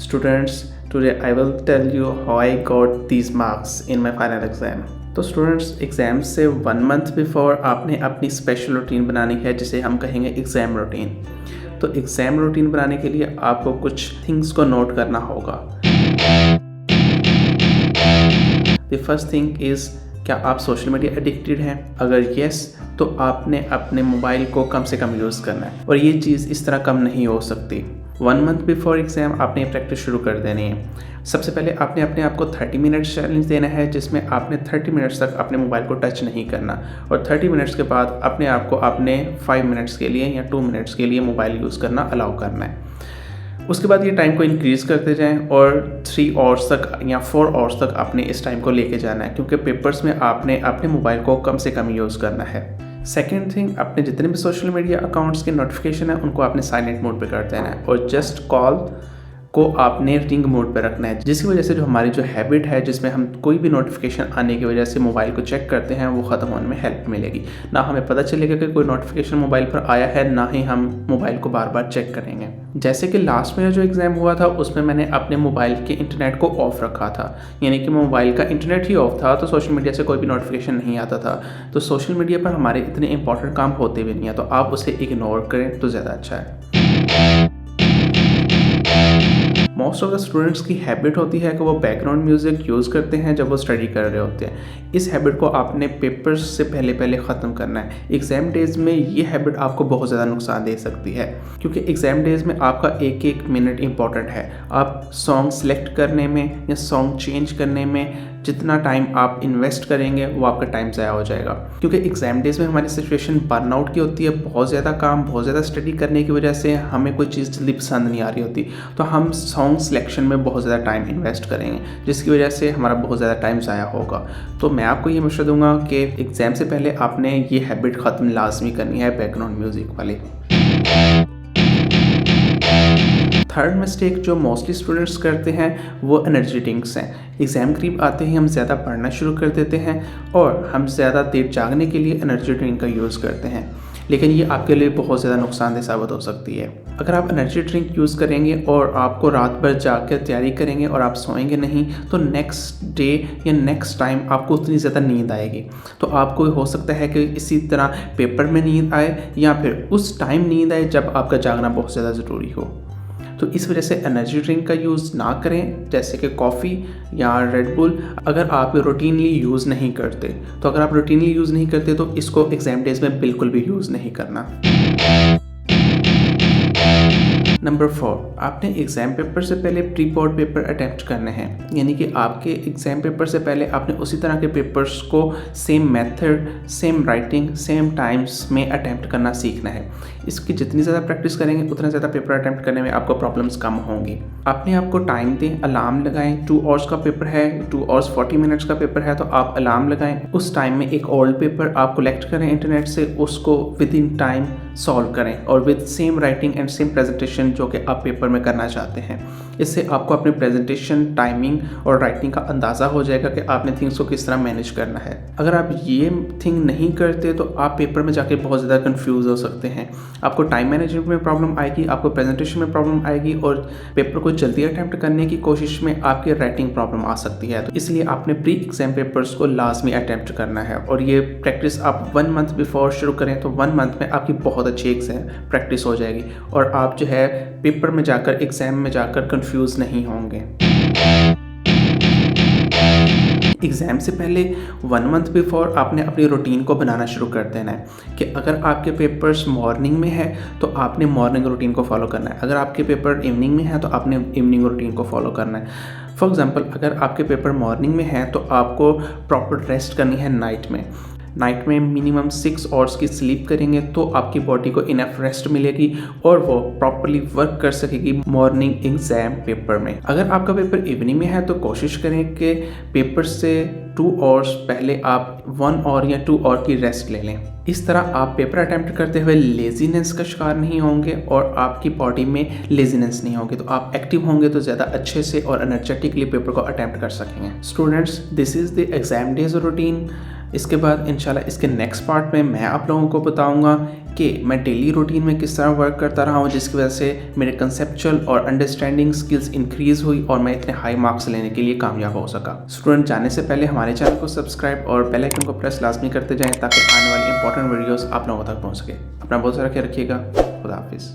Students, today I will tell you how I got these marks in my final exam. तो students, exam से 1 month before आपने अपनी special routine बनानी है जिसे हम कहेंगे एग्ज़ाम रूटीन। तो एग्ज़ाम रूटीन बनाने के लिए आपको कुछ थिंग्स को नोट करना होगा। द फर्स्ट थिंग इज़, क्या आप सोशल मीडिया एडिक्टेड हैं? अगर येस, तो आपने अपने मोबाइल को कम से कम यूज़ करना है और ये चीज़ इस तरह कम नहीं हो सकती। 1 मंथ बिफोर एग्ज़ाम आपने प्रैक्टिस शुरू कर देनी है। सबसे पहले आपने अपने आप को 30 मिनट्स चैलेंज देना है जिसमें आपने 30 मिनट्स तक अपने मोबाइल को टच नहीं करना और 30 मिनट्स के बाद अपने आप को आपने 5 मिनट्स के लिए या 2 मिनट्स के लिए मोबाइल यूज़ करना अलाउ करना है। उसके बाद ये टाइम को इंक्रीज़ करते जाएं और 3 आवर्स तक या 4 आवर्स तक आपने इस टाइम को लेके जाना है, क्योंकि पेपर्स में आपने अपने मोबाइल को कम से कम यूज़ करना है। सेकेंड थिंग, अपने जितने भी सोशल मीडिया अकाउंट्स के नोटिफिकेशन है उनको आपने साइलेंट मोड पे कर देना है और जस्ट कॉल को आपने रिंग मोड पे रखना है, जिसकी वजह से जो हमारी जो हैबिट है जिसमें हम कोई भी नोटिफिकेशन आने की वजह से मोबाइल को चेक करते हैं वो ख़त्म होने में हेल्प मिलेगी। ना हमें पता चलेगा कि कोई नोटिफिकेशन मोबाइल पर आया है, ना ही हम मोबाइल को बार बार चेक करेंगे। जैसे कि लास्ट मेरा जो एग्ज़ाम हुआ था उसमें मैंने अपने मोबाइल के इंटरनेट को ऑफ़ रखा था, यानी कि मोबाइल का इंटरनेट ही ऑफ था, तो सोशल मीडिया से कोई भी नोटिफिकेशन नहीं आता था। तो सोशल मीडिया पर हमारे इतने इंपॉर्टेंट काम होते भी नहीं है, तो आप उसे इग्नोर करें तो ज़्यादा अच्छा है। मोस्ट ऑफ द स्टूडेंट्स की हैबिट होती है कि वो बैकग्राउंड म्यूज़िक यूज़ करते हैं जब वो स्टडी कर रहे होते हैं। इस हैबिट को आपने पेपर्स से पहले ख़त्म करना है। एग्ज़ाम डेज़ में ये हैबिट आपको बहुत ज़्यादा नुकसान दे सकती है, क्योंकि एग्ज़ाम डेज़ में आपका एक एक मिनट इंपॉर्टेंट है। आप सॉन्ग सेलेक्ट करने में या सॉन्ग चेंज करने में जितना टाइम आप इन्वेस्ट करेंगे वो आपका टाइम ज़ाया हो जाएगा, क्योंकि एग्ज़ाम डेज़ में हमारी सिचुएशन बर्नआउट की होती है। बहुत ज़्यादा काम, बहुत ज़्यादा स्टडी करने की वजह से हमें कोई चीज़ जल्दी पसंद नहीं आ रही होती, तो हम सॉन्ग सिलेक्शन में बहुत ज़्यादा टाइम इन्वेस्ट करेंगे, जिसकी वजह से हमारा बहुत ज़्यादा टाइम ज़ाया होगा। तो मैं आपको ये मशवरा दूंगा कि एग्ज़ाम से पहले आपने ये हैबिट ख़त्म लाजमी करनी है, बैकग्राउंड म्यूज़िक वाली। थर्ड मिस्टेक जो मोस्टली स्टूडेंट्स करते हैं वो एनर्जी ड्रिंक्स हैं। एग्ज़ाम करीब आते ही हम ज़्यादा पढ़ना शुरू कर देते हैं और हम ज़्यादा देर जागने के लिए एनर्जी ड्रिंक का यूज़ करते हैं, लेकिन ये आपके लिए बहुत ज़्यादा नुकसानदेह साबित हो सकती है। अगर आप एनर्जी ड्रिंक यूज़ करेंगे और आपको रात भर जाग कर तैयारी करेंगे और आप सोएंगे नहीं, तो नेक्स्ट डे या नेक्स्ट टाइम आपको उतनी ज़्यादा नींद आएगी। तो आपको हो सकता है कि इसी तरह पेपर में नींद आए या फिर उस टाइम नींद आए जब आपका जागना बहुत ज़्यादा ज़रूरी हो। तो इस वजह से एनर्जी ड्रिंक का यूज़ ना करें, जैसे कि कॉफ़ी या रेड बुल, अगर आप रूटीनली यूज़ नहीं करते। तो अगर आप रूटीनली यूज़ नहीं करते तो इसको एग्ज़ाम डेज़ में बिल्कुल भी यूज़ नहीं करना। नंबर 4, आपने एग्ज़ाम पेपर से पहले प्री बोर्ड पेपर अटैम्प्ट करने हैं, यानी कि आपके एग्ज़ाम पेपर से पहले आपने उसी तरह के पेपर्स को same method, same writing, same times में अटैम्प्ट करना सीखना है। इसकी जितनी ज़्यादा प्रैक्टिस करेंगे उतना ज़्यादा पेपर अटैम्प्ट करने में आपको प्रॉब्लम्स कम होंगी। अपने आप को टाइम दें, अलार्म लगाएं। 2 आवर्स का पेपर है, 2 आवर्स 40 मिनट्स का पेपर है, तो आप अलार्म लगाएं। उस टाइम में एक ओल्ड पेपर आप कलेक्ट करें इंटरनेट से, उसको विद इन टाइम सॉल्व करें और with same writing and same presentation जो कि आप पेपर में करना चाहते हैं। इससे आपको अपनी प्रेजेंटेशन, टाइमिंग और राइटिंग का अंदाज़ा हो जाएगा कि आपने थिंग्स को किस तरह मैनेज करना है। अगर आप ये थिंग नहीं करते तो आप पेपर में जाके बहुत ज़्यादा कंफ्यूज हो सकते हैं। आपको टाइम मैनेजमेंट में प्रॉब्लम आएगी, आपको प्रेजेंटेशन में प्रॉब्लम आएगी और पेपर को जल्दी अटैम्प्ट करने की कोशिश में आपकी राइटिंग प्रॉब्लम आ सकती है। तो इसलिए आपने प्री एग्जाम पेपर्स को लाजमी अटैम्प्ट करना है और ये प्रैक्टिस आप 1 मंथ बिफोर शुरू करें तो 1 मंथ में आपकी बहुत अच्छी एग्जाम प्रैक्टिस हो जाएगी और आप जो है पेपर में जाकर, एग्जाम में जाकर कंफ्यूज नहीं होंगे। एग्ज़ाम से पहले 1 मंथ बिफोर आपने अपनी रूटीन को बनाना शुरू कर देना है कि अगर आपके पेपर्स मॉर्निंग में है तो आपने मॉर्निंग रूटीन को फॉलो करना है, अगर आपके पेपर इवनिंग में है तो आपने इवनिंग रूटीन को फॉलो करना है। फॉर एग्ज़ाम्पल, अगर आपके पेपर मॉर्निंग में है तो आपको प्रॉपर रेस्ट करनी है नाइट में मिनिमम 6 आवर्स की स्लीप करेंगे तो आपकी बॉडी को इनफ रेस्ट मिलेगी और वो प्रॉपरली वर्क कर सकेगी मॉर्निंग एग्जाम पेपर में। अगर आपका पेपर इवनिंग में है तो कोशिश करें कि पेपर से 2 आवर्स पहले आप 1 आवर या 2 आवर की रेस्ट ले लें। इस तरह आप पेपर अटैम्प्ट करते हुए लेजीनेस का शिकार नहीं होंगे और आपकी बॉडी में लेजीनेस नहीं होगी, तो आप एक्टिव होंगे तो ज़्यादा अच्छे से और एनर्जेटिकली पेपर को अटैम्प्ट कर सकेंगे। Students, this is the exam days routine. इसके बाद इंशाल्लाह इसके नेक्स्ट पार्ट में मैं आप लोगों को बताऊंगा कि मैं डेली रूटीन में किस तरह वर्क करता रहा हूँ, जिसकी वजह से मेरे कंसेप्चुअल और अंडरस्टैंडिंग स्किल्स इंक्रीज़ हुई और मैं इतने हाई मार्क्स लेने के लिए कामयाब हो सका। स्टूडेंट, जाने से पहले हमारे चैनल को सब्सक्राइब और बेल आइकन को प्रेस लाजमी करते जाएं ताकि आने वाली इंपॉर्टेंट वीडियोस आप लोगों तक पहुंच सके। अपना बहुत सारा ख्याल रखिएगा। खुदा हाफिज़।